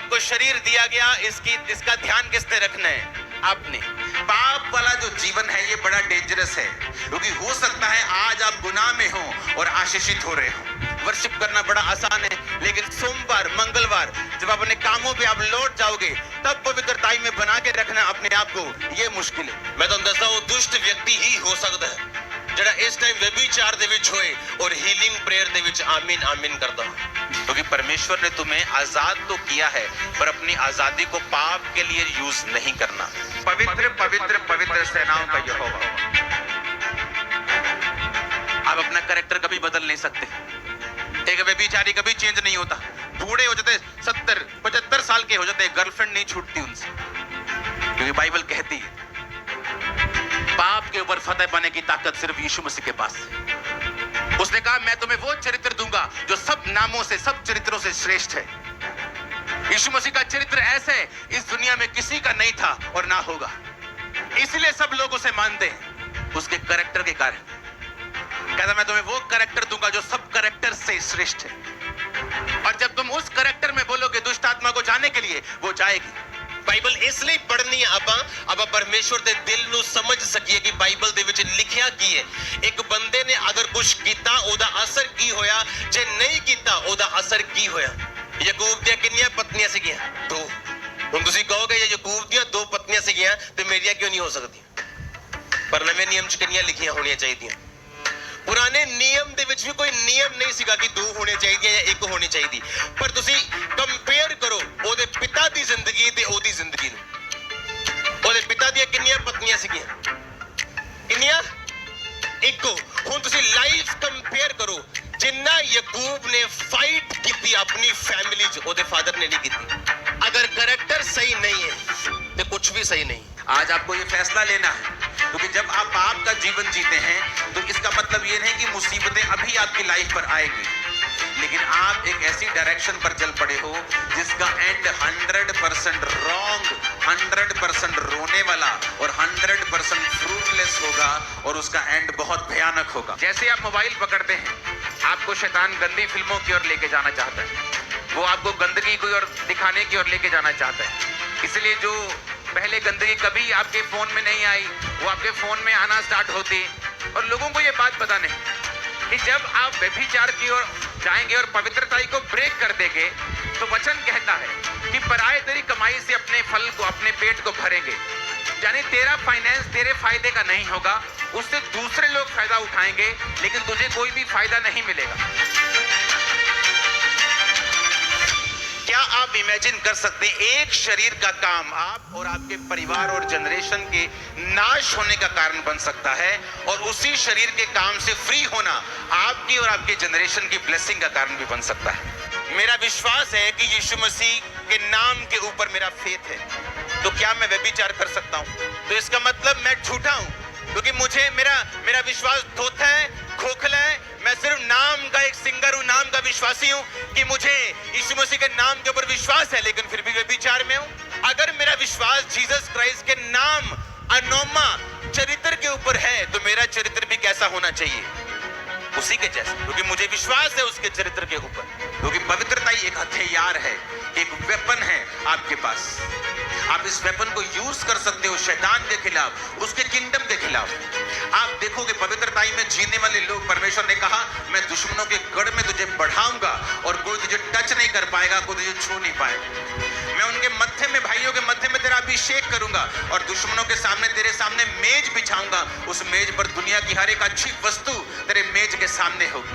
आपको शरीर दिया गया, इसका ध्यान किसने रखना है? आपने। पाप वाला जो जीवन है ये बड़ा डेंजरस है, क्योंकि हो सकता है आज आप गुनाह में हो और आशीषित हो रहे हो। वर्शिप करना बड़ा आसान है, लेकिन सोमवार मंगलवार जब अपने कामों पे आप लौट जाओगे तब पवित्रताई में बना के रखना अपने आप को, ये मुश्किल है। मैं तो दसदा वो दुष्ट व्यक्ति ही हो सकता है ਜਿਹੜਾ ਇਸ ਟਾਈਮ व्यभिचार ਦੇ ਵਿੱਚ ਹੋਏ और हीलिंग प्रेयर ਦੇ ਵਿੱਚ आमीन आमीन करता हो, क्योंकि परमेश्वर ने तुम्हें आजाद तो किया है, पर अपनी आजादी को पाप के लिए यूज नहीं करना। पवित्र पवित्र पवित्र सेनाओं का यहोवा। आप अपना कैरेक्टर कभी बदल नहीं सकते। एक व्यभिचारी कभी चेंज नहीं होता। बूढ़े हो जाते 70-75 साल के हो जाते, गर्लफ्रेंड नहीं छूटती उनसे, क्योंकि बाइबल कहती है पाप के ऊपर फतेह पाने की ताकत सिर्फ यीशु मसीह के पास है। उसने कहा मैं तुम्हें वो चरित्र दूंगा जो सब नामों से, सब चरित्रों से श्रेष्ठ है। यीशु मसीह का चरित्र ऐसा है इस दुनिया में किसी का नहीं था और ना होगा, इसलिए सब लोग उसे मानते हैं उसके कैरेक्टर के कारण। कहता मैं तुम्हें वो कैरेक्टर दूंगा जो सब कैरेक्टर से श्रेष्ठ है, और जब तुम उस कैरेक्टर में बोलोगे दुष्ट आत्मा को जाने के लिए, वो जाएगी। ਬਾਈਬਲ ਇਸ ਲਈ ਪੜ੍ਹਨੀ ਆ ਆਪਾਂ ਪਰਮੇਸ਼ਵਰ ਦੇ ਦਿਲ ਨੂੰ ਸਮਝ ਸਕੀਏ ਕਿ ਬਾਈਬਲ ਦੇ ਵਿੱਚ ਲਿਖਿਆ ਕੀ ਹੈ। ਇੱਕ ਬੰਦੇ ਨੇ ਅਗਰ ਕੁਝ ਕੀਤਾ ਉਹਦਾ ਅਸਰ ਕੀ ਹੋਇਆ, ਜੇ ਨਹੀਂ ਕੀਤਾ ਉਹਦਾ ਅਸਰ ਕੀ ਹੋਇਆ। ਯਾਕੂਬ ਦੀਆਂ ਕਿੰਨੀਆਂ ਪਤਨੀਆਂ ਸੀਗੀਆਂ? 2। ਹੁਣ ਤੁਸੀਂ ਕਹੋਗੇ ਜੇ ਯਾਕੂਬ ਦੀਆਂ 2 ਪਤਨੀਆਂ ਸੀਗੀਆਂ ਤੇ ਮੇਰੀਆਂ ਕਿਉਂ ਨਹੀਂ ਹੋ ਸਕਦੀਆਂ? ਪਰ ਨਵੇਂ ਨਿਯਮ 'ਚ ਕਿੰਨੀਆਂ ਲਿਖੀਆਂ ਹੋਣੀਆਂ ਚਾਹੀਦੀਆਂ? ਪੁਰਾਣੇ ਨਿਯਮ ਦੇ ਵਿੱਚ ਵੀ ਕੋਈ ਨਿਯਮ ਨਹੀਂ ਸੀਗਾ ਕਿ 2 ਹੋਣੇ ਚਾਹੀਦੀਆਂ ਜਾਂ 1 ਹੋਣੀ ਚਾਹੀਦੀ, ਪਰ ਤੁਸੀਂ ਕੰਪੇਅਰ ਕਰੋ ਉਹਦੇ ਪਿਤਾ ਦੀ ਜ਼ਿੰਦਗੀ ਤੇ ਉਹਦੀ ਜ਼ਿੰਦਗੀ ਨੂੰ। ਉਹਦੇ ਪਿਤਾ ਦੀਆਂ ਕਿੰਨੀਆਂ ਪਤਨੀਆਂ ਸੀਗੀਆਂ? ਕਿੰਨੀਆਂ? 1। ਹੁਣ ਤੁਸੀਂ ਲਾਈਫ ਕੰਪੇਅਰ ਕਰੋ, ਜਿੰਨਾ ਯਾਕੂਬ ਨੇ फाइट ਕੀਤੀ ਆਪਣੀ ਫੈਮਿਲੀ 'ਚ ਉਹਦੇ ਫਾਦਰ ਨੇ नहीं ਕੀਤੀ। अगर कैरेक्टर सही नहीं है तो कुछ भी सही नहीं। आज आपको ये फैसला लेना है, क्योंकि जब आप पाप का जीवन जीते हैं तो इसका मतलब ये नहीं कि मुसीबतें अभी आपकी लाइफ पर आएगी, लेकिन आप एक ऐसी डायरेक्शन पर चल पड़े हो जिसका एंड 100% रॉन्ग, 100% रोने वाला और 100% फ्रूटलेस होगा, और उसका एंड बहुत भयानक होगा। जैसे आप मोबाइल पकड़ते हैं, आपको शैतान गंदी फिल्मों की ओर लेके जाना चाहता है, वो आपको गंदगी की ओर दिखाने की ओर लेके जाना चाहता है। इसलिए जो पहले गंदगी कभी आपके फोन में नहीं आई वो आपके फोन में आना स्टार्ट होती, और लोगों को ये बात पता नहीं कि जब आप व्यभिचार की ओर जाएंगे और पवित्रताई को ब्रेक कर देंगे तो वचन कहता है कि पराये तेरी कमाई से अपने फल को, अपने पेट को भरेंगे। यानी तेरा फाइनेंस तेरे फायदे का नहीं होगा, उससे दूसरे लोग फायदा उठाएंगे, लेकिन तुझे कोई भी फायदा नहीं मिलेगा। क्या आप इमेजिन कर सकते हैं एक शरीर का काम आप और आपके परिवार और जनरेशन के नाश होने का कारण बन सकता है, और उसी शरीर के काम से फ्री होना आपकी और आपके जनरेशन की ब्लेसिंग का कारण भी बन सकता है। मेरा विश्वास है कि यीशु मसीह के नाम के ऊपर मेरा फेथ है, तो क्या मैं व्यभिचार कर सकता हूं? तो इसका मतलब मैं झूठा हूं, क्योंकि मुझे मेरा विश्वास धोखा है, खोखला है। मैं सिर्फ नाम का एक सिंगर हूं, नाम का विश्वासी हूं कि मुझे यीशु मसीह के नाम के ऊपर विश्वास है, लेकिन फिर भी व्यभिचार में हूं। अगर मेरा विश्वास जीसस क्राइस्ट के नाम अनोमा चरित्र के ऊपर है तो मेरा चरित्र भी कैसा होना चाहिए? उसी के जैसा, क्योंकि मुझे विश्वास है उसके चरित्र के ऊपर। क्योंकि पवित्रता ही एक हथियार है, एक वेपन है आपके पास। आप इस वेपन को यूज कर सकते हो शैतान के खिलाफ, उसके किंगडम के खिलाफ। आप देखोगे पवित्रताई में जीने वाले लोग, परमेश्वर ने कहा मैं दुश्मनों के गढ़ में तुझे बढ़ाऊंगा और कोई तुझे टच नहीं कर पाएगा, कोई तुझे छू नहीं पाएगा। मैं उनके मत्थे में, भाइयों के मत्थे में तेरा अभिषेक करूंगा और दुश्मनों के सामने, तेरे सामने मेज बिछाऊंगा। उस मेज पर दुनिया की हर एक अच्छी वस्तु तेरे मेज के सामने होगी।